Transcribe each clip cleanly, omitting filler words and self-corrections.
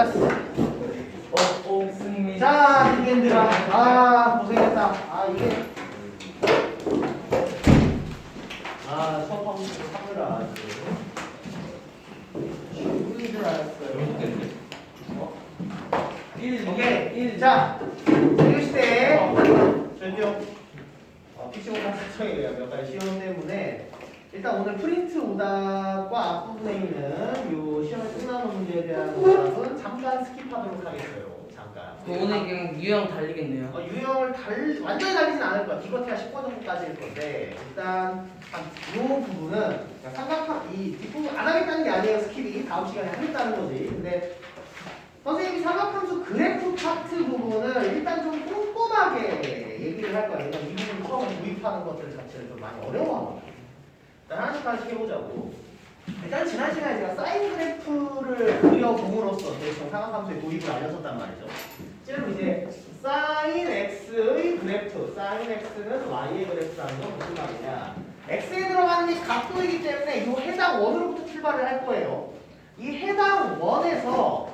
잘했어. 승민. 자, 이겐들아. 아, 고생했다. 아, 이게. 아, 처음 하느라. 쉬운 줄 알았어요. 오케이. 자, 이것시대 전용 PC오다 설정이에요. 몇 가지 시험 때문에 일단 오늘 프린트 오답과 앞부분에 있는 요 시험에 끝나는 문제에 대한 오답은 잠깐 스킵하도록 하겠어요. 잠깐. 오늘 그냥 유형 달리겠네요. 유형을 완전히 달리진 않을 거야. 기껏해야 10번 정도까지일 건데 일단 이 부분은 삼각형 이 뒷부분 안 하겠다는 게 아니에요. 스킵이 다음 시간에 하겠다는 거지. 근데 선생님이 삼각함수 그래프 파트 부분을 일단 좀 꼼꼼하게 얘기를 할 거예요. 왜냐면 이 부분 처음 도입하는 것들 자체를 좀 많이 어려워합니다. 일단 하나씩 해보자고. 일단 지난 시간에 제가 사인 그래프를 그려봄으로써 대충 삼각함수의 도입을 알려줬단 말이죠. 지금 이제 사인 x의 그래프, 사인 x는 y의 그래프라는 건 무슨 말이냐? x에 들어가는 게 각도이기 때문에 이 해당 원으로부터 출발을 할 거예요. 이 해당 원에서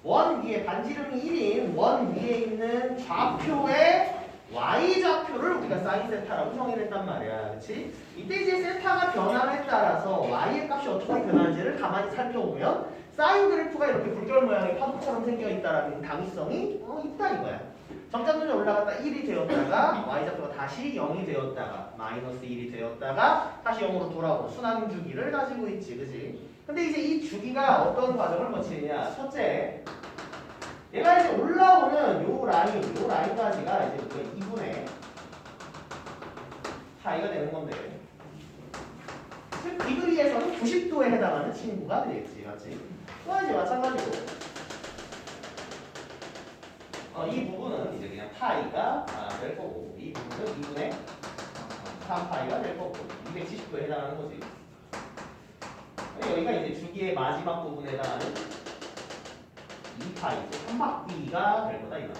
원 위에 반지름이 1인 원 위에 있는 좌표의 y좌표를 우리가 사인 세타라고 정의를 했단 말이야. 그렇지? 이때 이제 세타가 변함에 따라서 y의 값이 어떻게 변하는지를 가만히 살펴보면 사인 그래프가 이렇게 굴절 모양의 파도처럼 생겨 있다라는 당위성이 있다 이거야. 점점점 올라갔다 1이 되었다가 y좌표가 다시 0이 되었다가 마이너스 1이 되었다가 다시 0으로 돌아오는 순환 주기를 가지고 있지. 그지? 근데 이제 이 주기가 어떤 과정을 거치느냐. 첫째, 얘가 이제 올라오는 요 라인까지가 이제 2분의 파이가 되는 건데, 즉 디그리에서는 90도에 해당하는 친구가 되겠지, 맞지? 또 이제 마찬가지로 이 부분은 이제 그냥 파이가 될 거고, 이 부분은 2분의 3파이가 될 거고, 270도에 해당하는 거지. 여기가 이제 주기의 마지막 부분에 해당하는 2파이, 한 바퀴가 될 거다 이 말이야.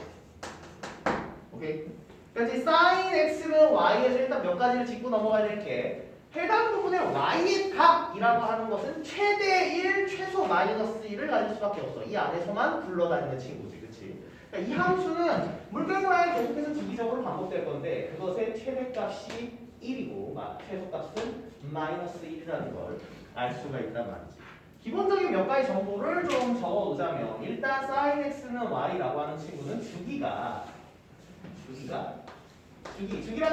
오케이? 그러니까 이제 sin x는 y에서 일단 몇 가지를 짚고 넘어가야 될 게, 해당 부분의 y의 값이라고 하는 것은 최대 1, 최소 마이너스 1을 가질 수밖에 없어. 이 안에서만 굴러다니는 친구지, 그렇지? 그러니까 이 함수는 물결 모양이 계속해서 주기적으로 반복될 건데 그것의 최대값이 1이고 최소값은 마이너스 1이라는 걸 알 수가 있단 말이지. 기본적인 몇 가지 정보를 좀 적어놓자면 일단 sin x는 y라고 하는 친구는 주기라는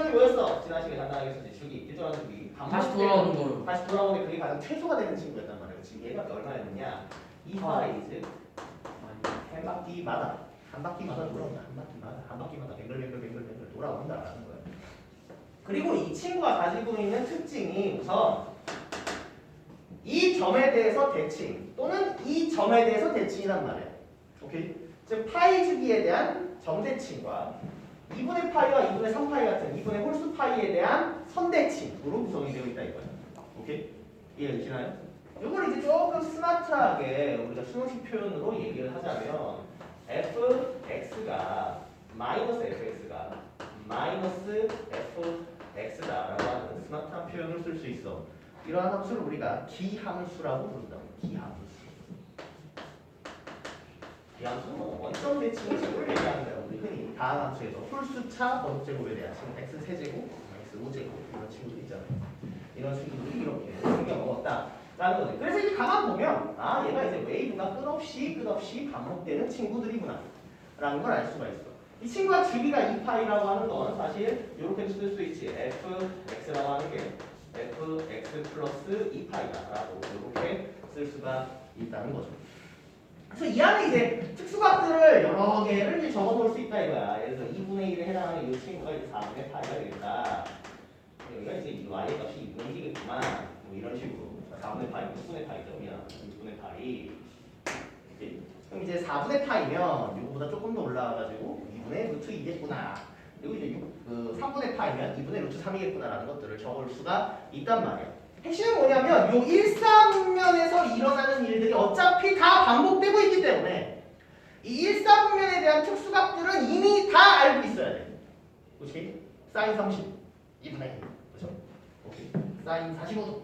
게 뭐였어? 지난 시간에 간단하게 했었지. 주기, 일정한 주기. 다시 돌아오는 거로. 다시 돌아오는 게 그게 가장 최소가 되는 친구였단 말이야. 지금 얘가 얼마였느냐? 2파이즈 한 바퀴마다 돌아온다. 한 바퀴마다 뱅글뱅글 돌아온다라는 거야. 그리고 이 친구가 가지고 있는 특징이 우선 이 점에 대해서 대칭 또는 이 점에 대해서 대칭이란 말이야. 오케이? 즉 파이 주기에 대한 점대칭과 2분의 파이와 2분의 3파이 같은 2분의 홀수 파이에 대한 선대칭으로 구성이 되어 있다 이거야. 오케이? 이해되시나요? 이걸 이제 조금 스마트하게 우리가 수능식 표현으로 얘기를 하자면 fx가 마이너스 fx가 마이너스 fx다라고 하는 스마트한 표현을 쓸 수 있어. 이러한 함수를 우리가 기함수라고 부른다고. 기함수는 원점 대칭식을 얘기하는 거야. 우리 흔히 다항 함수에서 홀수차 번제곱에 대한 친구 x 세제곱, x 5제곱 이런 친구들 있잖아요. 이런 친구들이 이렇게 생겨 먹었다라는 거지. 그래서 이제 가만 보면 얘가 이제 웨이브가 끝없이 반복되는 친구들이구나 라는 걸 알 수가 있어. 이 친구가 주기가 2파이라고 하는 건 사실 이렇게 쓸 수 있지. fx라고 하는 게 fx 플러스 2파이다라고 이렇게 쓸 수가 있다는 거죠. 그래서 이 안에 이제 특수값들을 여러 개를 이제 적어볼 수 있다 이거야. 예를 들어 2분의 1에 해당하는 이 친구가 이제 4분의 파이가 되겠다. 여기가 이제 이 y의 값이 2분의 1이겠구만. 뭐 이런 식으로 4분의 파이, 6분의 파이죠. 미안. 6분의 파이. 이렇게. 그럼 이제 4분의 파이면 이거보다 조금 더 올라와가지고 2분의 루트 2겠구나. 그리고 이제 3분의 파이면 2분의 루트 3이겠구나라는 것들을 적을 수가 있단 말이야. 핵심은 뭐냐면 요 1사분면에서 일어나는 일들이 어차피 다 반복되고 있기 때문에 이 1사분면에 대한 특수값들은 이미 다 알고 있어야 돼. 그렇지? 사인 30 2분의 1 그렇죠? 오케이. 사인 45도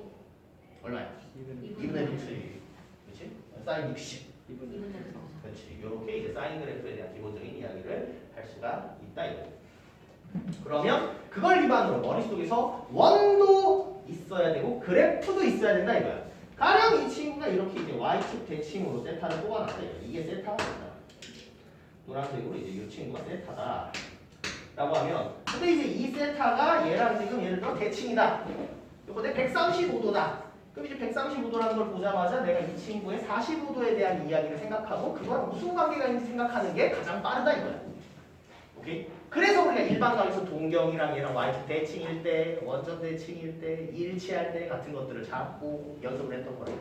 얼마야? 2분의 루트 1 그렇지? 사인 60 그렇지. 사인 그래프에 대한 기본적인 이야기를 할 수가 있다 이거예요. 그러면 그걸 기반으로 머릿속에서 원도 있어야 되고 그래프도 있어야 된다 이거야. 가령 이 친구가 이렇게 이제 y축 대칭으로 세타를 뽑아놨다 이거야. 이게 세타가 된다. 노란색으로 이제 이 친구가 세타다 라고 하면 근데 이제 이 세타가 얘랑 지금 예를 들어 대칭이다. 이거 내 135도다. 그럼 이제 135도라는 걸 보자마자 내가 이 친구의 45도에 대한 이야기를 생각하고 그거랑 무슨 관계가 있는지 생각하는 게 가장 빠르다 이거야. 오케이? 그래서 우리가 일반 강에서 동경이랑 얘랑 y축 대칭일 때, 원점 대칭일 때, 일치할 때 같은 것들을 자꾸 연습을 했던 거예요.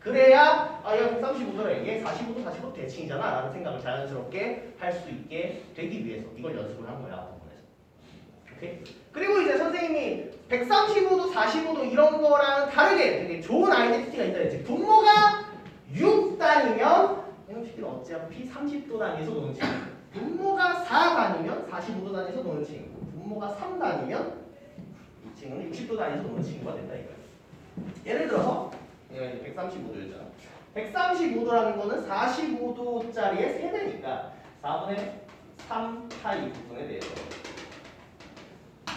그래야 얘가 135도래, 얘 45도, 45도 대칭이잖아 라는 생각을 자연스럽게 할 수 있게 되기 위해서 이걸 연습을 한 거야. 오케이? 그리고 이제 선생님이 135도, 45도 이런 거랑 다르게 되게 좋은 아이덴티티가 있다 했지. 분모가 6단이면 형식들은 어차피 30도 단위에서 노는 친구. 분모가 4단이면 45도 단위에서 노는 친구. 분모가 3단이면 이 친구는 60도 단위에서 노는 친구가 된다 이거야. 예를 들어서 얘가 이제 135도였잖아. 135도라는 거는 45도짜리의 3배니까 4분의 3파이 부분에 대해서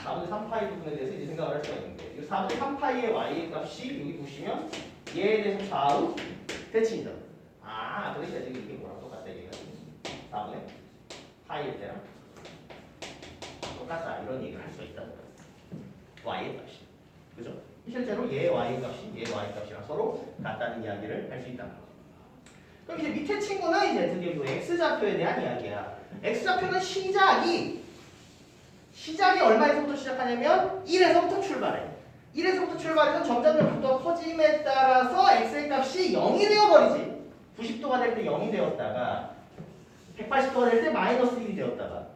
4분의 3파이 부분에 대해서 이제 생각을 할 수가 있는데 이 4분의 3파이의 y의 값이 여기 보시면 얘에 대해서 좌우 대칭이다. 그러니까 지금 이게 뭐랑 똑같다 얘가 4분의 파이일 때랑 똑같다 이런 얘기를 할 수가 있다. y의 값이 그죠? 실제로 얘의 y의 값이 얘의 y의 값이랑 서로 같다는 이야기를 할 수 있다. 그럼 이제 밑에 친구는 이제 드디어 이 x좌표에 대한 이야기야. x좌표는 시작이 얼마에서부터 시작하냐면 1에서부터 출발해. 1에서부터 출발해서 점점 각도가 커짐에 따라서 x의 값이 0이 되어버리지. 90도가 될 때 0이 되었다가 180도가 될 때 마이너스 1이 되었다가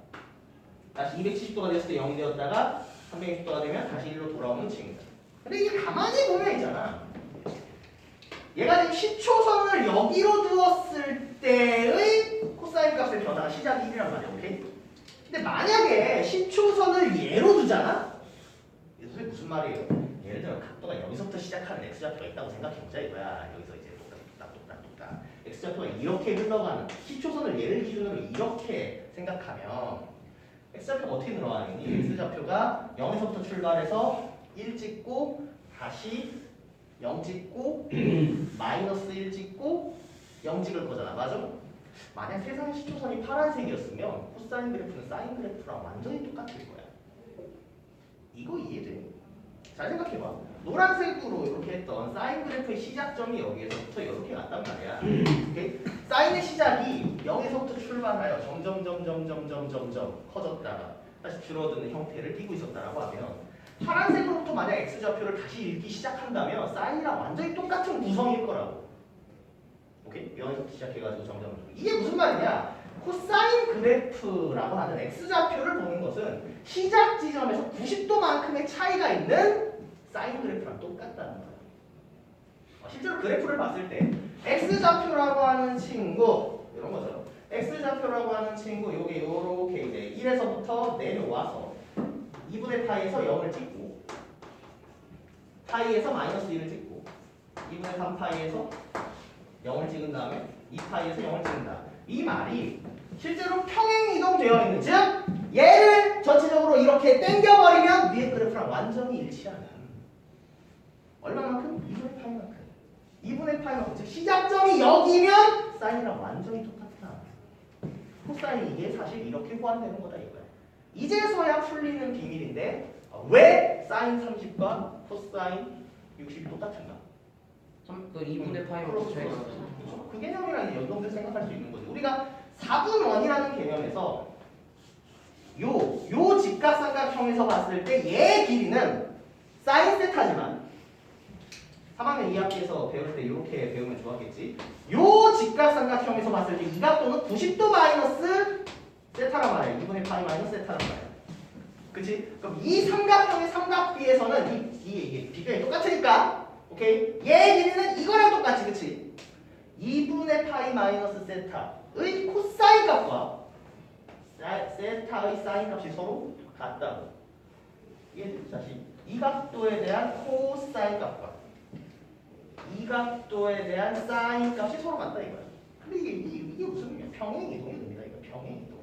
다시 270도가 됐을 때 0이 되었다가 360도가 되면 다시 1로 돌아오는 징후다. 근데 이게 가만히 보면 있잖아. 얘가 지금 시초선을 여기로 두었을 때의 코사인 값의 변화가 시작이 1이란 말이야. 오케이? 근데 만약에 시초선을 얘로 두잖아? 이게 무슨 말이에요? 예를 들어 각도가 여기서부터 시작하는 x좌표가 있다고 생각해보자 이거야. 여기서 이제 똑딱 x좌표가 이렇게 흘러가는 시초선을 얘를 기준으로 이렇게 생각하면 x좌표가 어떻게 늘어가느니 x좌표가 0에서부터 출발해서 1 찍고 다시 0 찍고 마이너스 1 찍고 0 찍을 거잖아. 맞아? 만약 세상의 시초선이 파란색이었으면 코사인 그래프는 사인 그래프랑 완전히 똑같을 거야. 이거 이해돼? 잘 생각해봐. 노란색으로 이렇게 했던 사인 그래프의 시작점이 여기에서부터 이렇게 갔단 말이야. 오케이? 사인의 시작이 0에서부터 출발하여 점점 커졌다가 다시 줄어드는 형태를 띠고 있었다라고 하면 파란색으로부터 만약 x좌표를 다시 읽기 시작한다면 사인이랑 완전히 똑같은 구성일 거라고. 오케이? 0에서부터 시작해가지고 점점 이게 무슨 말이냐? 코사인 그래프라고 하는 x좌표를 보는 것은 시작 지점에서 90도만큼의 차이가 있는 사인 그래프랑 똑같다는 거야. 실제로 그래프를 봤을 때 x좌표라고 하는 친구 이런 거죠. x좌표라고 하는 친구 요게 요렇게 이제 1에서부터 내려와서 2분의 파이에서 0을 찍고 파이에서 마이너스 1을 찍고 2분의 3파이에서 0을 찍은 다음에 2파이에서 0을 찍는다. 이 말이 실제로 평행 이동되어 있는 즉 얘를 전체적으로 이렇게 당겨버리면 위에 그래프랑 완전히 일치하는 얼마만큼? 2분의 파이만큼 2분의 파이만큼 즉 시작점이 여기면 사인이랑 완전히 똑같다. 코사인이 이게 사실 이렇게 호환되는 거다 이거야. 이제서야 풀리는 비밀인데 왜 사인 30과 코사인 60이 똑같은가? 그 2분의 파이만 차이가 나죠. 그 개념이랑 연동돼서 생각할 수 있는 거죠. 우리가 4분원이라는 개념에서 요 직각삼각형에서 봤을 때 얘 길이는 사인 세타지만 3학년 2학기에서 배울 때 이렇게 배우면 좋았겠지. 요 직각삼각형에서 봤을 때 이 각도는 90도 마이너스 세타란 말이야. 2분의 파이 마이너스 세타란 말이야. 그치? 그럼 이 삼각형의 삼각비에서는 이게 비변이 똑같으니까 오케이? 얘 길이는 이거랑 똑같지, 그치? 2분의 파이 마이너스 세타의 코사인 값과 세타의 사인 값이 서로 같다고. 이게 다시 이 각도에 대한 코사인 값과 이 각도에 대한 사인 값이 서로 같다 이거야. 근데 이게 무슨 의미야? 평행 이동이 됩니다. 이거 평행 이동.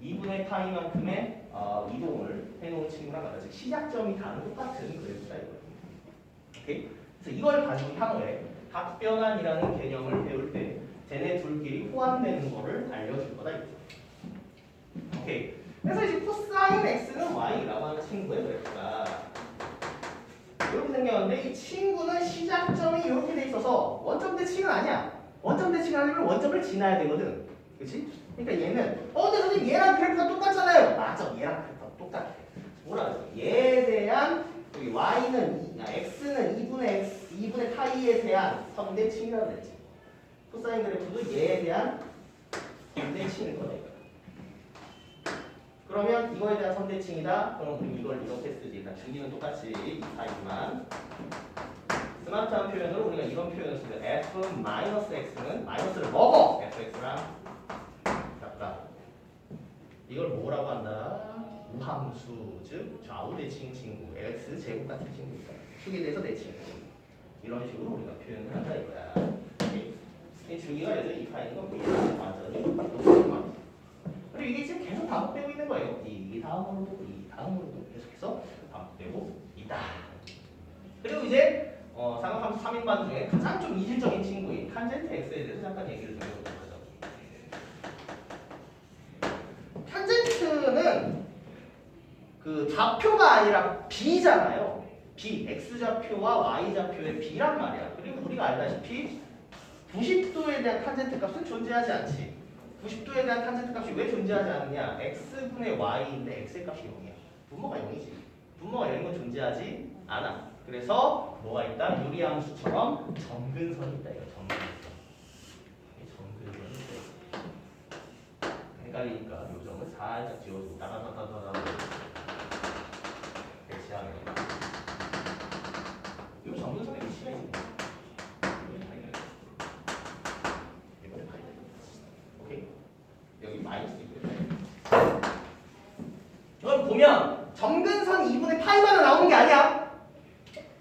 2분의 파이만큼의 이동을 해놓은 친구랑 같이 시작점이 다른 똑같은 그래프다 이거예요. 오케이? 그래서 이걸 가지고 향후에 각변환이라는 개념을 배울 때 쟤네 둘끼리 호환되는 거를 알려줄 거다 이거죠. 오케이. 그래서 이제 코사인 x는 y라고 하는 친구의 그래프가 이렇게 생겼는데 이 친구는 시작점이 이렇게 돼 있어서 원점 대칭은 아니야. 원점 대칭을 하려면 원점을 지나야 되거든. 그렇지? 그러니까 얘는 근데 선생님 얘랑 그래프가 똑같잖아요. 맞아. 얘랑 그래프가 똑같아. 뭐라 그랬어? 얘에 대한 여기 y는 x는 2분의 파이에 대한 선대칭이라고 그랬지. 코사인 그래프도 얘에 대한 선대칭일 거다. 그러면 이거에 대한 선대칭이다. 그럼 우리 이걸 이렇게 쓰지. 일단 주기는 똑같이 이 파이지만 스마트한 표현으로 우리가 이런 표현을 쓰면 f-x는 마이너스를 먹어. fx랑 같다. 이걸 뭐라고 한다? 우함수, 즉 좌우 대칭 친구, x 제곱 같은 친구입니다. 축에 대해서 대칭. 이런 식으로 우리가 표현을 한다 이거야. 이 주기가 여전히 이 파이는 건 완전히 똑같은 거. 그리고 이게 지금 계속 반복되고 있는 거예요. 이 다음으로도 계속해서 반복되고 있다. 그리고 이제 삼각함수 3인반 중에 가장 좀 이질적인 친구인 탄젠트 x에 대해서 잠깐 얘기를 좀 해보도록 하죠. 탄젠트는 그 좌표가 아니라 b잖아요. b, x좌표와 y좌표의 b란 말이야. 그리고 우리가 알다시피 90도에 대한 탄젠트 값은 존재하지 않지. 90도에 대한 탄젠트 값이 왜 존재하지 않느냐? x분의 y인데 x의 값이 0이야. 분모가 0이지. 분모가 0인 건 존재하지 않아. 그래서 뭐가 있다? 유리함수처럼 점근선이 있다. 이거 점근선. 점근선이 있다. 헷갈리니까 요점을 살짝 지워주고 따다다다다다 배치하면 이 점근선의 위치가 있습니다. 여기 마이너스 있고요. 여러분 보면 점근선 2분의 파이만은 나오는 게 아니야.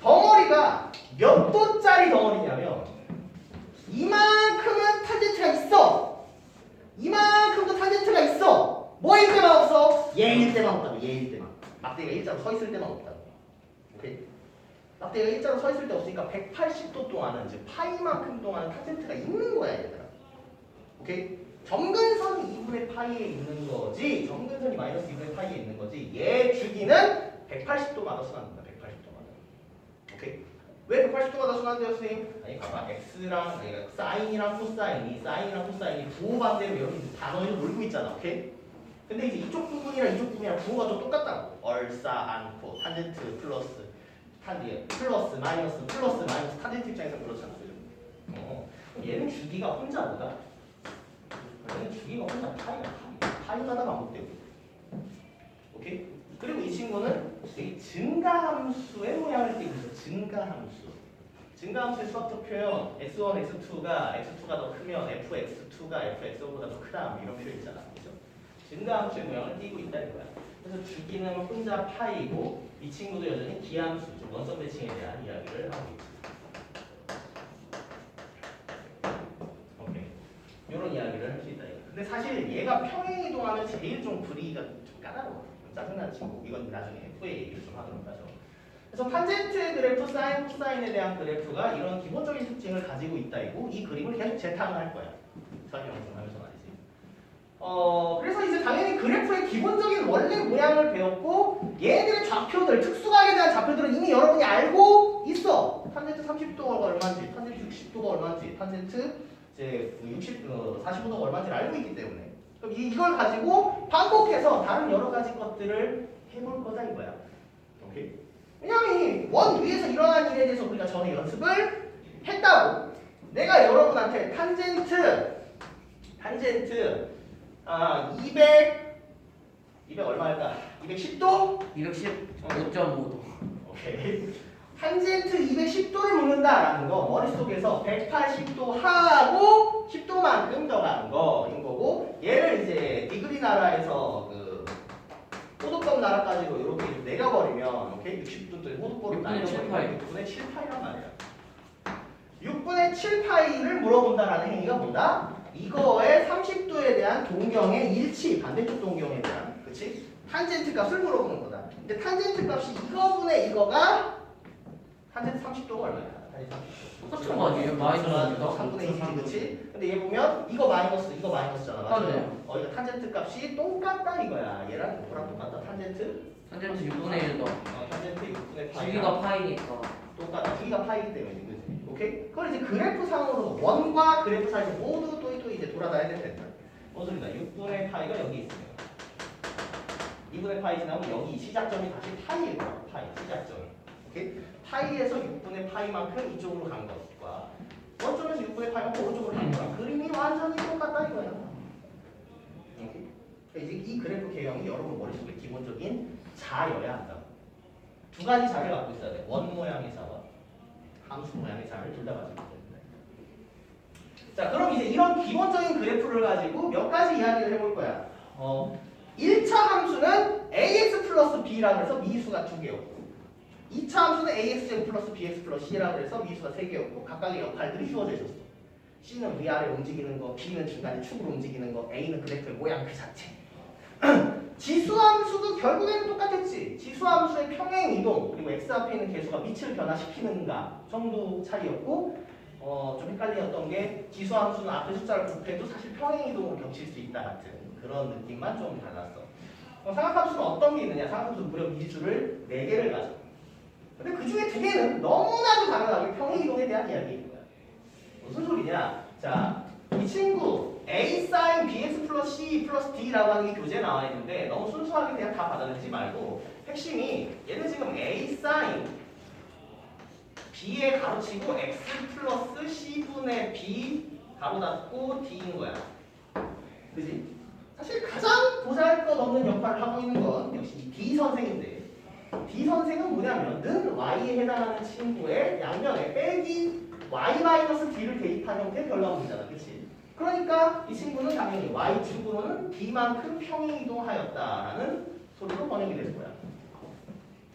덩어리가 몇 도짜리 덩어리냐면 이만큼은 탄젠트가 있어. 이만큼도 탄젠트가 있어. 뭐일 때만 없어? 얘일 때만 없다고. 얘일 때만. 막대기가 일자로 서 있을 때만 없다고. 오케이? 막대기가 일자로 서 있을 때 없으니까 180도 동안은 즉 파이만큼 동안은 탄젠트가 있는 거야 얘들아. 오케이? 점근선이 2분의 파이에 있는 거지. 점근선이 마이너스 2분의 파이에 있는 거지. 얘 주기는 180도마다 순환된다. 180도마다. 오케이? 왜 180도마다 순환돼요, 선생님? 아니 봐봐. x랑 사인이랑 코사인이 부호반대로 여기 단어에서 놀고 있잖아. 오케이? 근데 이제 이쪽 부분이랑 이쪽 부분이랑 부호가 좀 똑같다고. 얼싸안고 탄젠트 플러스 마이너스 탄젠트 입장에서 그렇잖아. 얘는 주기가 혼자보다 얘는 주기가 혼자 파이마다 반복되고. 오케이? 그리고 이 친구는 이 증가함수의 모양을 띠고 있어. 증가함수의 수학적 표현 x1, x2가 더 크면 fx2가 fx1보다 더 크다 이런 표현 있잖아. 그죠? 증가함수의 모양을 띠고 있다 이거야. 그래서 주기는 혼자 파이고 이 친구도 여전히 기함수, 원점 대칭에 대한 이야기를 하고 있어. 이런 이야기를 할 수 있다. 근데 사실 얘가 평행 이동하면 제일 좀 분위기가 좀 까다로워. 짜증나는 친구. 이건 나중에 후에 얘기를 좀 하도록 하죠. 그래서 탄젠트 그래프, 사인, 코사인에 대한 그래프가 이런 기본적인 특징을 가지고 있다이고 이 그림을 계속 재탕을 할 거야. 설명을 좀 하면서 말이지. 그래서 이제 당연히 그래프의 기본적인 원래 모양을 배웠고 얘네들의 좌표들, 특수각에 대한 좌표들은 이미 여러분이 알고 있어. 탄젠트 30도가 얼마인지, 탄젠트 60도가 얼마인지, 탄젠트 이제 45도가 얼마인지를 알고 있기 때문에 그럼 이걸 가지고 반복해서 다른 여러 가지 것들을 해볼 거다 이거야. 오케이? 왜냐면 원 위에서 일어난 일에 대해서 우리가 전에 연습을 했다고. 내가 여러분한테 탄젠트 200 얼마일까? 210도? 215.5도. 오케이. 탄젠트 210도를 묻는다라는 거 머릿속에서 180도 하고 10도만큼 더 가는 거인 거고 얘를 이제 디그리 나라에서 그 호두법 나라 가지고 이렇게 내려버리면 오케이 60도 호두법을 날려버리면 6분의 7파이란 말이야. 6분의 7파이를 물어본다라는 행위가 뭐다? 이거의 30도에 대한 동경의 일치, 반대쪽 동경에 대한, 그치? 탄젠트 값을 물어보는 거다. 근데 탄젠트 값이 이거분의 이거가 탄젠트 30도가 얼마야? 똑같은 거 아니에요? 마이너스니까. 3분의 1이지, 그치? 근데 얘 보면 이거 마이너스, 이거 마이너스잖아. 맞아? 맞네. 이거 탄젠트 값이 똑같다 이거야. 얘랑 이거랑 똑같다. 탄젠트? 탄젠트 6분의 1도. 탄젠트 6분의 파이가 주기가 파이니까. 똑같다. 주기가 파이기 때문에, 그치? 오케이? 그걸 이제 그래프 상으로 원과 그래프 사이에서 모두 또 이제 돌아다녀야 된다. 뭔 소리다? 6분의 파이가 여기 있으면 2분의 파이 지나면 여기 시작점이 다시 파이일 거야. 파이 시작점. 오케이? 파이에서 6분의 파이만큼 이쪽으로 간 것과 원점에서 6분의 파이만큼 오른쪽으로 간 거랑 그림이 완전히 똑같다 이거야. 오케이? 그러니까 이제 이 그래프 개형이 여러분 머릿속에 기본적인 자여야 한다. 두 가지 자를 갖고 있어야 돼. 원 모양의 자와 함수 모양의 자를 둘 다 가지고 있어야 된다. 자, 그럼 이제 이런 기본적인 그래프를 가지고 몇 가지 이야기를 해볼 거야. 1차 함수는 ax 플러스 b라고 해서 미수가 2개였고 2차 함수는 ax제곱 플러스 bx 플러스 c라고 해서 미수가 3개였고 각각의 역할들이 주어져 있었어. c는 위아래 움직이는 거, b는 중간에 축으로 움직이는 거, a는 그래프의 모양 그 자체. 지수함수도 결국에는 똑같았지. 지수함수의 평행이동 그리고 x 앞에 있는 개수가 밑을 변화시키는가 정도 차이였고 좀 헷갈렸던 게 지수함수는 앞에 숫자를 곱해도 사실 평행이동으로 겹칠 수 있다 같은 그런 느낌만 좀 달랐어. 삼각함수는 어떤 게 있느냐? 삼각함수는 무려 미수를 4개를 가져. 근데 그 중에 2개는 너무나도 당연하게 평행이동에 대한 이야기인 거야. 무슨 소리냐? 자, 이 친구 a sin bx 플러스 c 플러스 d라고 하는 게 교재에 나와 있는데 너무 순수하게 그냥 다 받아들이지 말고 핵심이 얘는 지금 a sin b에 가로치고 x 플러스 c분의 b 가로 닫고 d인 거야. 그지? 사실 가장 보잘것없는 역할을 하고 있는 건 역시 D 선생인데 D 선생은 뭐냐면 는 y에 해당하는 친구의 양면에 빼기 y-d를 대입한 형태의 별로함이잖아. 그치? 그러니까 이 친구는 당연히 y축으로는 d만큼 평행이동하였다라는 소리로 번역이 될 거야.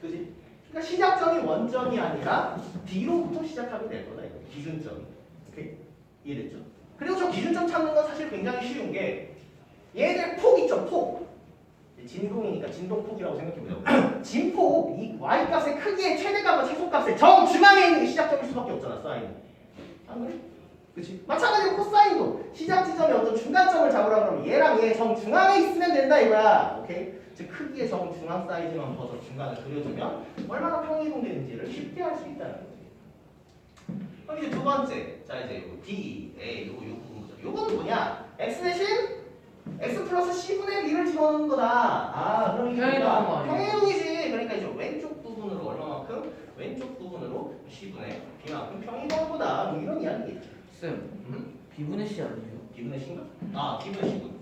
그치? 그러니까 시작점이 원점이 아니라 D로부터 시작하게 될 거다. 이거. 기준점이. 오케이? 이해됐죠? 그리고 저 기준점 찾는 건 사실 굉장히 쉬운 게 얘들 폭 있죠, 폭. 진동이니까 진동폭이라고 생각해보세요. 진폭, 이 y값의 크기의 최대값과 최소값의 정중앙에 있는 게 시작점일 수밖에 없잖아, 사인. 안 그래? 그치? 마찬가지로 코사인도 시작 지점의 어떤 중간점을 잡으라 그러면 얘랑 얘 정중앙에 있으면 된다 이거야. 오케이? 즉 크기의 정중앙 사이즈만 벗어 중간을 그려주면 얼마나 평이동되는지를 쉽게 알 수 있다는 거지. 그럼 이제 두 번째, 자 이제 요 D, A, 요 부분이죠. 요건 뭐냐? X 대신 X 플러스 C분의 B를 집어넣는 거다. 아, 그럼 이게 뭐야? 평이동이지. 그러니까 이제 왼쪽 부분으로 얼마만큼? 왼쪽 부분으로 C분의 B만큼 평이동한 거다. 뭐 이런 이야기겠지. 쌤, B분의 C 아니에요? B분의 C인가? 아, B분의 C군.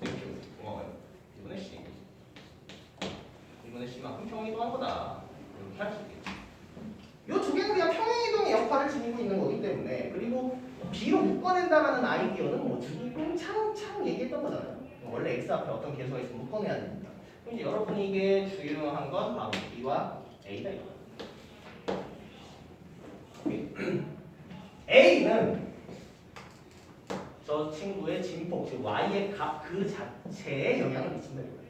고마워요. B분의 C. B분의 C만큼 평이동한 거다. 이렇게 할 수 있겠지. 요 두 개는 그냥 평행이동의 역할을 지니고 있는 거기 때문에 그리고 B로 묶어낸다라는 아이디어는 뭐 주기금 차근차근 얘기했던 거잖아요. 원래 X 앞에 어떤 개수가 있으면 묶어내야 됩니다. 그럼 이제 여러분이 이게 중요한 건 바로 B와 A다 이거야. A는 저 친구의 진폭, 즉 Y의 값 그 자체에 영향을 미친다 이거야.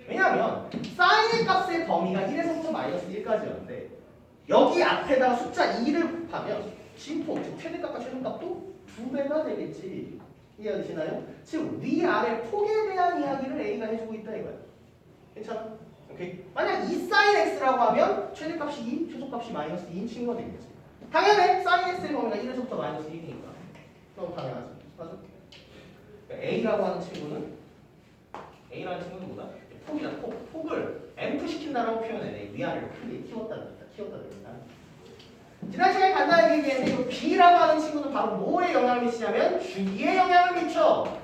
왜냐하면 사인의 값의 범위가 1에서부터 마이너스 1까지였는데 여기 앞에다가 숫자 2를 곱하면 진폭, 즉 최대값과 최소값도 2배가 되겠지. 이해되시나요? 즉 위아래 폭에 대한 이야기를 A가 해주고 있다 이거야. 괜찮아? 오케이. 만약 2 sin x라고 하면 최대값이 2, 최소값이 마이너스 2인 친구가 되겠지. 당연해. sin x의 범위가 1에서부터 마이너스 1이니까. 너무 당연하지. 맞아? 그러니까 A라고 하는 친구는 뭐다? 폭이다. 폭을 앰프 시킨다라고 표현해. 위아래로 크게 키웠다는 뜻이다. 지난 시간에 간단하게 얘기했는데 이 B라고 하는 친구는 바로 뭐에 영향을 미치냐면 주기에 영향을 미쳐.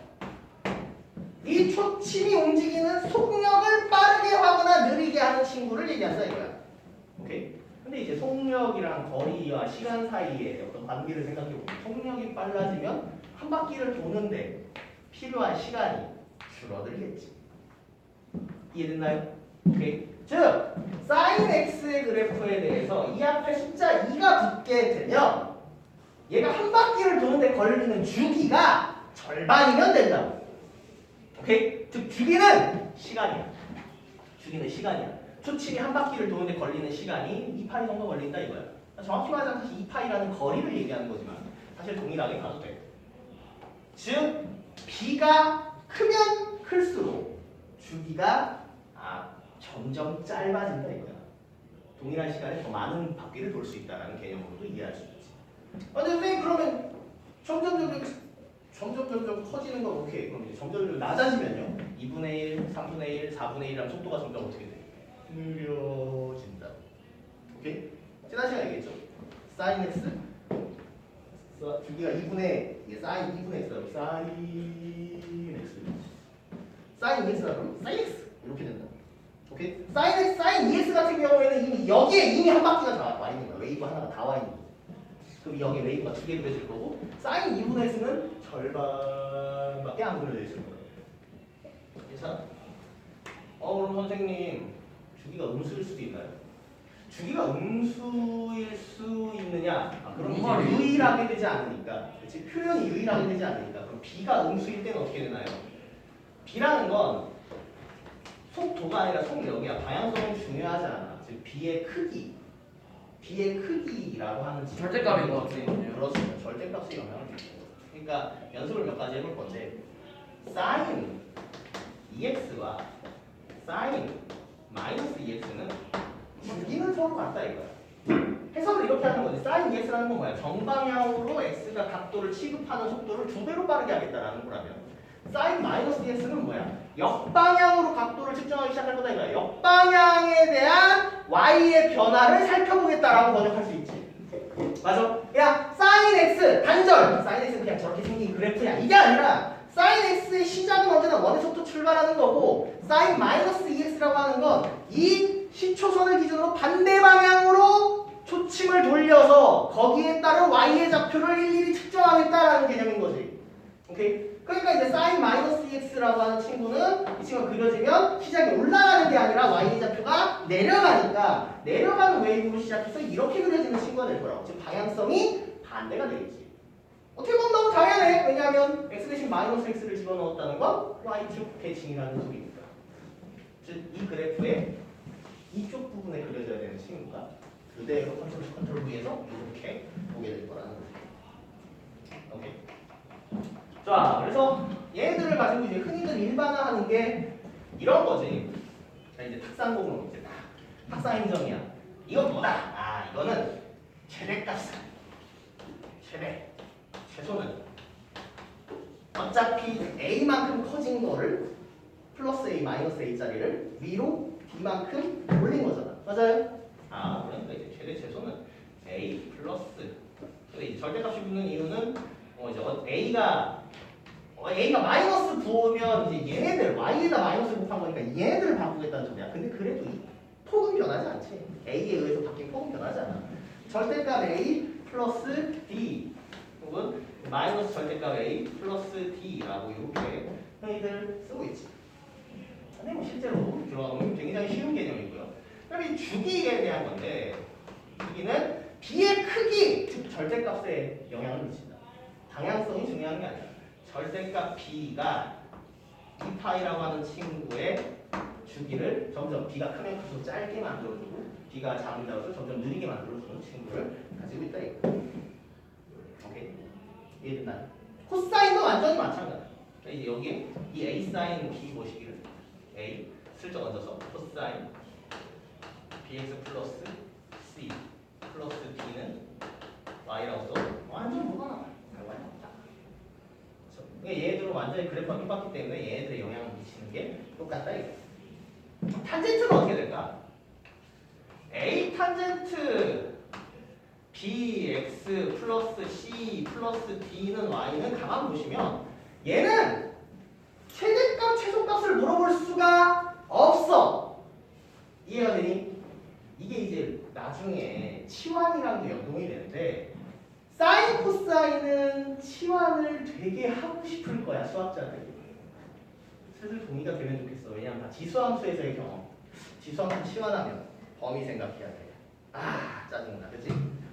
이 초침이 움직이는 속력을 빠르게 하거나 느리게 하는 친구를 얘기한다 이거야. 오케이? 근데 이제 속력이랑 거리와 시간 사이의 어떤 관계를 생각해보면 속력이 빨라지면 한 바퀴를 도는데 필요한 시간이 줄어들겠지. 이해됐나요? 오케이. 즉 sin x의 그래프에 대해서 이 앞에 숫자 2가 붙게 되면 얘가 한 바퀴를 도는데 걸리는 주기가 절반이면 된다고. 오케이? 즉 주기는 시간이야. 주기는 시간이야. 초침이 한 바퀴를 도는데 걸리는 시간이 2파이 정도 걸린다 이거야. 정확히 말하자면 사실 2파이라는 거리를 얘기하는 거지만 사실 동일하게 봐도 돼. 즉 B가 크면 클수록 주기가 점점 짧아진다 이거야. 동일한 시간에 더 많은 바퀴를 돌 수 있다는 개념으로도 이해할 수 있지. 근데 선생님 그러면 점점 커지는 건 오케이. 그럼 이제 점점 낮아지면요. 2분의 1, 3분의 1, 4분의 1이라는 속도가 점점 어떻게 돼? 느려진다. 오케이? 지난 시간에 얘기했죠. sin x 주기가 2분의 이게 sin 2분의 x라고 sin x sin 2x라고 sin x 이렇게 된다. 오케이? sin 2x 같은 경우에는 이미 여기에 이미 한 바퀴가 다 와 있는 거야. 웨이브 하나가 다 와 있는 거야. 그럼 여기 웨이브가 두 개 그려질 거고 sin 2분의 x는 절반밖에 안 그려져 있을 거예요. 괜찮아? 그럼 선생님 주기가 음수일 수도 있나요? 주기가 음수일 수 있느냐? 그럼 이제 유일하게 되지 않으니까, 그렇지? 표현이 유일하게 되지 않으니까, 그럼 B가 음수일 때는 어떻게 되나요? B라는 건 속도가 아니라 속력이야. 방향성은 중요하지 않아. 즉 B의 크기라고 하는 절대값인 것 같아요. 그렇습니다. 절대값의 영향을 미치고. 그러니까 연습을 몇 가지 해볼 건데, sin EX와 sin 마이너스 EX는 주기는 서로 같다 이거야. 해석을 이렇게 하는 거지. sin EX라는 건 뭐야? 정방향으로 X가 각도를 취급하는 속도를 2배로 빠르게 하겠다라는 거라면 sin 마이너스 EX는 뭐야? 역방향으로 각도를 측정하기 시작할 거다 이거야. 역방향에 대한 Y의 변화를 살펴보겠다라고 번역할 수 있지. 맞아? 야, sin X 단절! sin X는 그냥 저렇게 생긴 그래프야. 이게 아니라 sin X의 시작은 언제나 원에서부터 출발하는 거고 sin 마이너스 EX라고 하는 건 이 시초선을 기준으로 반대 방향으로 초침을 돌려서 거기에 따른 Y의 좌표를 일일이 측정하겠다라는 개념인 거지. 오케이? 그러니까 이제 sin 마이너스 EX라고 하는 친구는 이 친구가 그려지면 시작이 올라가는 게 아니라 Y의 좌표가 내려가니까 내려가는 웨이브로 시작해서 이렇게 그려지는 친구가 될 거라고. 즉 방향성이 반대가 되겠지. 어떻게 보면 너무 당연해. 왜냐하면 x 대신 마이너스 x를 집어넣었다는 건 y축 대칭이라는 소리니까. 즉 이 그래프의 이쪽 부분에 그려져야 되는 친구가 그대로 컨트롤 V에서 이렇게 보게 될 거라는 거죠. 오케이. 자, 그래서 얘들을 가지고 이제 흔히들 일반화하는 게 이런 거지. 자, 이제 탁상공으로 이제 탁상행정이야. 이건 뭐다? 이거는 최대값이야. 최소는 어차피 A만큼 커진 거를 플러스 A 마이너스 A짜리를 위로 B만큼 올린 거잖아. 맞아요? 그러니까 이제 최소는 A 플러스 이제 절대값이 붙는 이유는 이제 A가 마이너스 부으면 이제 얘네들 Y에다 마이너스 곱한 거니까 얘네들을 바꾸겠다는 소리야. 근데 그래도 이 폭은 변하지 않지. A에 의해서 바뀐 폭은 변하지 않아. 절대값 A 플러스 D 혹은 마이너스 절대값 A 플러스 D라고 이렇게 흔히들 쓰고 있지. 근데 뭐 실제로 들어가보면 굉장히 쉬운 개념이고요. 그럼 이 주기에 대한 건데 주기는 B의 크기, 즉 절대값에 영향을 미친다. 방향성이 중요한 게 아니라 절대값 B가 2파이라고 하는 친구의 주기를 점점 B가 크면 클수록 짧게 만들어주고 B가 작으면 점점 느리게 만들어주는 친구를 가지고 있다 이거. 오케이? 이해됐나요? 코사인도 완전히 마찬가지야. 이제 여기에 이 A 사인 B 보시기를 A 슬쩍 얹어서 코사인 BX 플러스 C 플러스 B는 Y라고 써 완전 뭐가 나와? 결과는 없다. 그러니까 얘들은 완전히 그래프가 똑같기 때문에 얘네들의 영향을 미치는 게 똑같다 이거. 탄젠트는 어떻게 될까? A 탄젠트 bx 플러스 c 플러스 d는 y는 가만 보시면 얘는 최대값 최소값을 물어볼 수가 없어. 이해가 되니? 이게 이제 나중에 치환이랑도 연동이 되는데 사인 코사인은 치환을 되게 하고 싶을 거야 수학자들이. 슬슬 동의가 되면 좋겠어. 왜냐면 다 지수함수에서의 경험. 지수함수 치환하면 범위 생각해야 돼. 짜증나, 그렇지?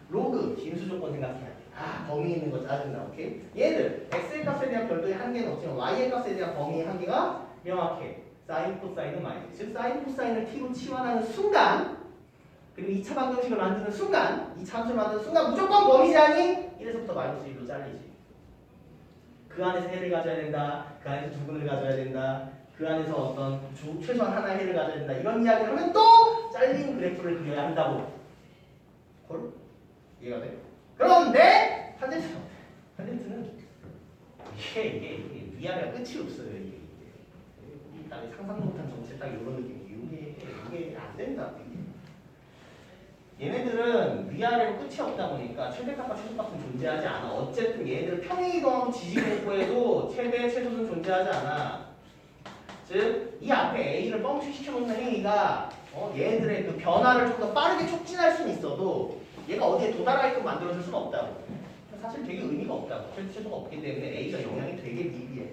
로그 진수 조건 생각해야 돼. 범위 있는 거 짜증나. 오케이? 얘들 x의 값에 대한 별도의 한계는 없지만 y의 값에 대한 범위의 한계가 명확해. 사인 코사인은 마이너스. 즉 사인 코사인을 t로 치환하는 순간, 그리고 2차 방정식을 만드는 순간, 이 함수를 만드는 순간 무조건 범위 제한이 1에서부터 마이너스 1로 잘리지. 그 안에서 해를 가져야 된다. 그 안에서 두 근을 가져야 된다. 그 안에서 어떤 최소한 하나의 해를 가져야 된다. 이런 이야기를 하면 또 잘린 그래프를 그려야 한다고. 헐? 이해가 돼? 그런데 탄젠트는 이게 위아래가 끝이 없어요. 이게 딱 상상도 못한 정체 딱 이런 느낌이 이게 안 된다. 얘네들은 위아래로 끝이 없다 보니까 최대값과 최소값은 존재하지 않아. 어쨌든 얘네들 평행이동하고 지지고 해도 최대 최소는 존재하지 않아. 즉 이 앞에 A를 뻥튀시켜놓는 행위가 얘네들의 그 변화를 좀 더 빠르게 촉진할 수는 있어도 얘가 어디에 도달하게끔 만들어줄 수는 없다고. 사실 되게 의미가 없다고. 최소가 없기 때문에 A가 영향이 되게 미비해.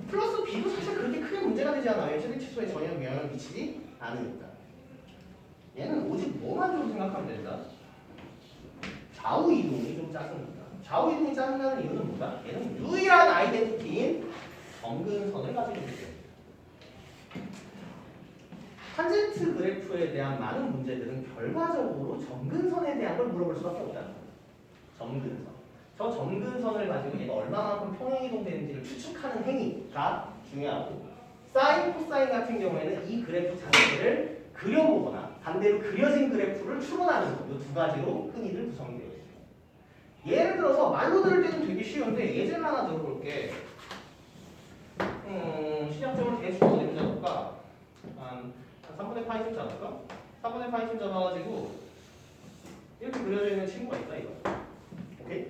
플러스 B도 사실 그렇게 크게 문제가 되지 않아요. 최대 최소에 전혀 영향을 미치지 않으니까. 얘는 오직 뭐만 좀 생각하면 된다. 좌우 이동이 좀 짜증난다. 좌우 이동이 짜증나는 이유는 뭐다? 얘는 유일한 아이덴티티인 점근선을 가지고 있어요. 탄젠트 그래프에 대한 많은 문제들은 결과적으로 점근선에 대한 걸 물어볼 수밖에 없다. 점근선. 저 점근선을 가지고 얘가 얼마만큼 평행이동되는지를 추측하는 행위가 중요하고, 사인, 코사인 같은 경우에는 이 그래프 자체를 그려보거나 반대로 그려진 그래프를 추론하는 것, 이 두 가지로 흔히들 구성되어 있어요. 예를 들어서 말로 들을 때는 되게 쉬운데 예제를 하나 들어볼게. 시작점을 대충 어디로 잡을까? 한 3분의 파이쯤 잡을까? 3분의 파이쯤 잡아가지고 이렇게 그려져 있는 친구가 있다 이거. 오케이?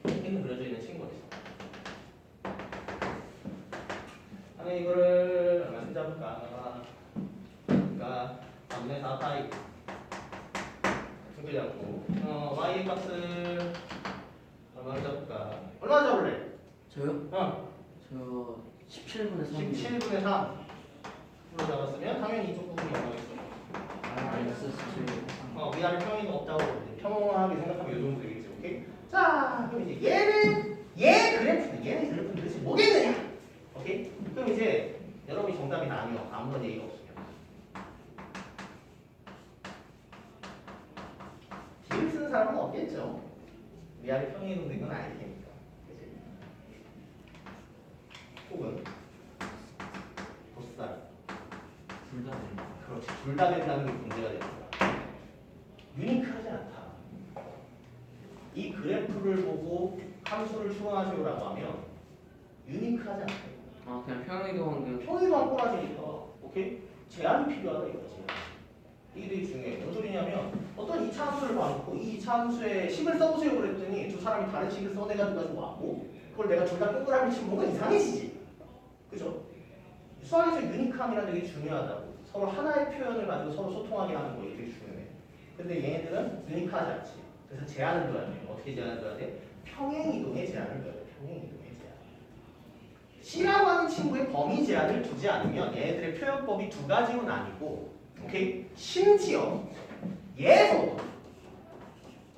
이렇게 그려져 있는 친구가 있어. 아니 이거를 얼마쯤 잡을까? 그러니까 3분의 4 파이 두개 잡고 y의 값을 얼마나 잡을까? 얼마나 잡을래? 저요? 저 17분의 3. 17분의 3으로 잡았으면 당연히 이쪽 부분이 얼마겠어? 마이너스 17. 위아래 평행이 없다고 평범하게 생각하면 이 정도 되겠지. 오케이? 자, 그럼 이제 얘 그래프는 도대체 뭐겠느냐? 오케이? 그럼 이제 여러분이 정답이 나뉘어. 아무런 얘기가 없으면. D를 쓰는 사람은 없겠죠. 위아래 평행이 동된 건 아닐 테니까. 그치? 혹은 도스살. 둘 다 된다. 그렇지. 둘 다 된다는 게 문제가 되는 거야. 유니크하지 않다. 이 그래프를 보고 함수를 추론하시오라고 하면 유니크하지 않다. 아 그냥 평행이동한 게. 평이도 안 꼬라지니까. 오케이? 제한이 필요하다 이거지. 이게 되게 중요해. 무슨 소리냐면 어떤 2차 함수를 봐놓고 이 2차 함수에 식을 써보세요 그랬더니 두 사람이 다른 식을 써내가지고 왔고 그걸 내가 둘 다 동그라미 치면 뭔가 이상해지지. 그죠? 수학에서 유니크함이라는 게 되게 중요하다고. 서로 하나의 표현을 가지고 서로 소통하게 하는 거 되게 중요해. 근데 얘네들은 유니크하지 않지. 그래서 제한을 둬야 돼. 어떻게 제한을 둬야 돼? 평행이동의 제한을 둬야 돼. 평행이동의 제한. C라고 하는 친구의 범위 제한을 두지 않으면 얘네들의 표현법이 두 가지로 나뉘고, 오케이? 심지어 얘에서도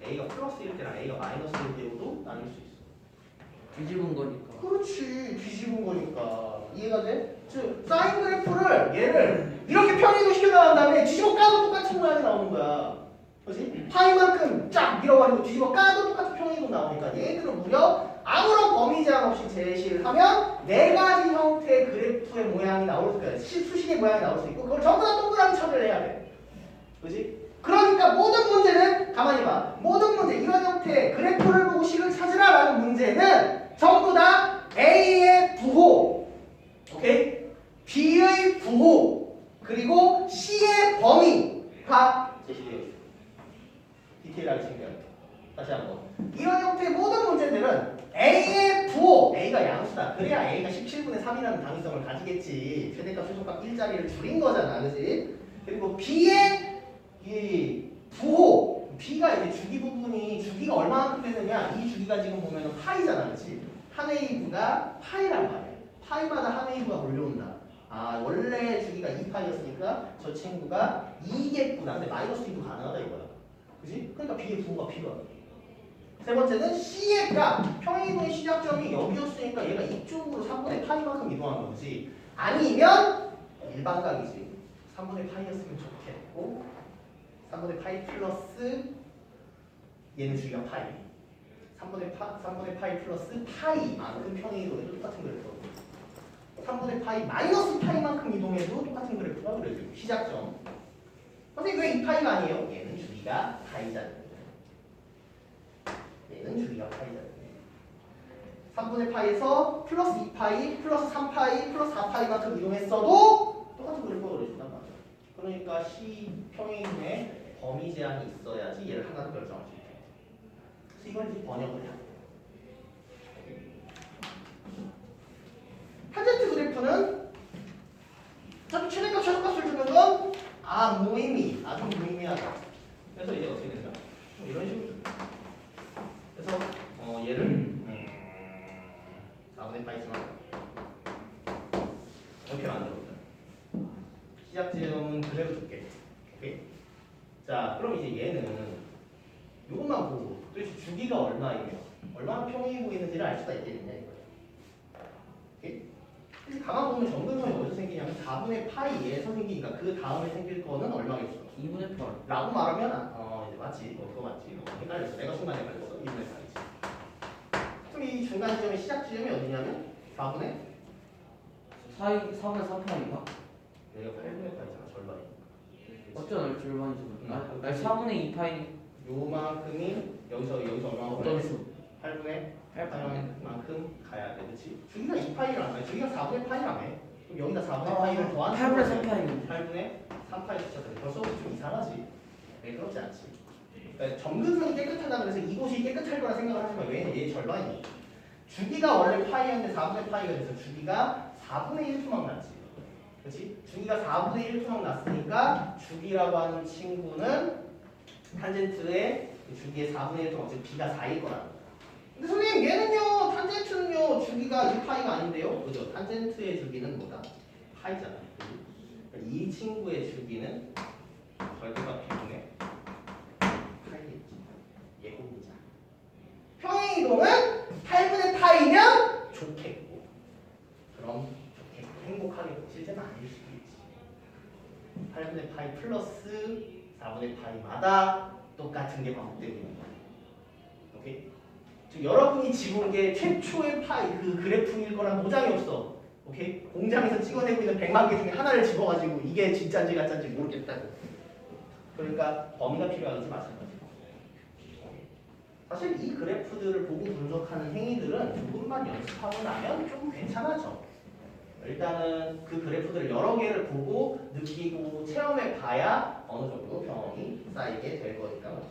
A가 플러스일 때랑 A가 마이너스일 때로도 나눌 수 있어. 뒤집은 거니까. 그렇지. 뒤집은 거니까. 이해가 돼? 즉 사인 그래프를 얘를 이렇게 평행이동 시켜나간 다음에 뒤집어 까도 똑같은 모양이 나오는 거야. 그렇지? 파이만큼 쫙 밀어가지고 뒤집어 까도 똑같은 평행이동 나오니까 얘들은 무려 아무런 범위 제한 없이 제시를 하면 네 가지 형태의 그래프의 모양이 나올 수 있고 수식의 모양이 나올 수 있고 그걸 전부 다 동그라미 처리를 해야 돼. 그렇지? 그러니까 모든 문제는 가만히 봐. 모든 문제 이런 형태의 그래프를 보고 식을 찾으라라는 문제는 전부 다 A의 부호, 오케이? B의 부호, 그리고 C의 범위가 제시되어 있어요. 디테일하게 챙겨야 돼. 다시 한번. 이런 형태의 모든 문제들은 A의 부호, A가 양수다. 그래야 A가 17분의 3이라는 당위성을 가지겠지. 최대값, 최소값 1자리를 줄인 거잖아. 그렇지? 그리고 B의 이 부호, B가 이제 주기 부분이 주기가 얼마만큼 되느냐? 이 주기가 지금 보면은 파이잖아. 그렇지? 한 웨이브가 파이란 말이야. 파이마다 한 웨이브가 몰려온다. 아, 원래 주기가 2파이였으니까 저 친구가 2겠구나. 근데 마이너스 2도 가능하다 이거야. 그지? 그러니까 B의 부호가 필요하다. 세 번째는 C의 값. 평행이동의 시작점이 여기였으니까 얘가 이쪽으로 3분의 파이만큼 이동한 거지. 아니면 일반각이지. 3분의 파이였으면 좋겠고 3분의 파이 플러스 얘는 주기가 파이. 3분의 파이 플러스 파이만큼 평행이동해도 똑같은 그래프거든. 3분의 파이 마이너스 파이만큼 이동해도 똑같은 그래프가 그려지고 시작점. 선생님 왜 2파이가 아니에요? 얘는 주기가 파이잖아요. 얘는 주기가 파이잖아요. 3분의 파이에서 플러스 2파이, 플러스 3파이, 플러스 4파이만큼 이동했어도 똑같은 그래프가 그려진단 말이야. 그러니까 C 평행이동에 범위 제한이 있어야지 얘를 하나로 결정할 수 있대. 그래서 이걸 이제 번역을 해야 돼. 탄젠트 그래프는 어차피 최대값 최소값을 주는 건 무의미, 아주 무의미하다. 그래서 이제 어떻게 되냐? 이런 식으로 줍니다. 그래서 얘를 4분의 파이지만 이렇게 만들어보자. 시작점은 그대로 줄게. 오케이? 자, 그럼 이제 얘는 이것만 보고 도대체 주기가 얼마이며 얼마나 평행이고 있는지를 알 수가 있겠느냐 이거예요. 오케이? 가만 보면 정근선이 어디서 생기냐면 4분의 파이에서 생기니까 그 다음에 생길 거는 얼마겠어? 2분의 8. 라고 말하면 이제 맞지? 그거 맞지? 헷갈렸어. 내가 순간 헷갈렸어. 2분의 파이지. 그럼 이 중간 지점의 시작 지점이 어디냐면 4분의 4분의 3파인가? 여기가 8분의 파이잖아. 절반이. 어쩌나 절반이지. 4분의 2파이. 요만큼이 여기서 얼마나 어떤 수? 8분의 8파이만큼 가야 돼. 그렇지? 주기가 2파이라며. 아니, 주기가 4분의 파이라며. 그럼 여기다 4분의 파이를 더한 8분의 3파이. 8분의 3파이 숫자들. 벌써부터 좀 이상하지? 네, 그렇지 않지. 그러니까 점근선이 깨끗하다 그래서 이곳이 깨끗할 거라 생각을 하지 마. 왜냐면 얘 절반이니. 주기가 원래 파이였는데 4분의 파이가 돼서 주기가 4분의 1토막 났지. 그렇지? 주기가 4분의 1토막 났으니까 주기라고 하는 친구는 탄젠트의 주기의 4분의 1토막, 즉 b가 4일 거라는 거야. 근데 선생님 얘는요, 탄젠트는요 주기가 1파이가 아닌데요? 그죠? 탄젠트의 주기는 뭐다? 파이잖아. 그러니까 이 친구의 주기는 절대값 비중에 파이겠지. 예고이자. 평행이동은 8분의 파이면 좋겠고, 그럼 좋겠고 행복하게 실제는 아닐 수도 있지. 8분의 파이 플러스 4분의 파이마다 똑같은 게 반복되고 있는 거야. 오케이? 즉 여러분이 집은 게 최초의 파이 그 그래프일 거란 보장이 없어. 오케이? 공장에서 찍어내고 있는 100만 개 중에 하나를 집어가지고 이게 진짜인지 가짜인지 모르겠다고. 그러니까 범위가 필요하지 마찬가지고. 사실 이 그래프들을 보고 분석하는 행위들은 조금만 연습하고 나면 좀 괜찮아져. 일단은 그 그래프들을 여러 개를 보고 느끼고 체험해 봐야 어느 정도 경험이 쌓이게 될 거니까.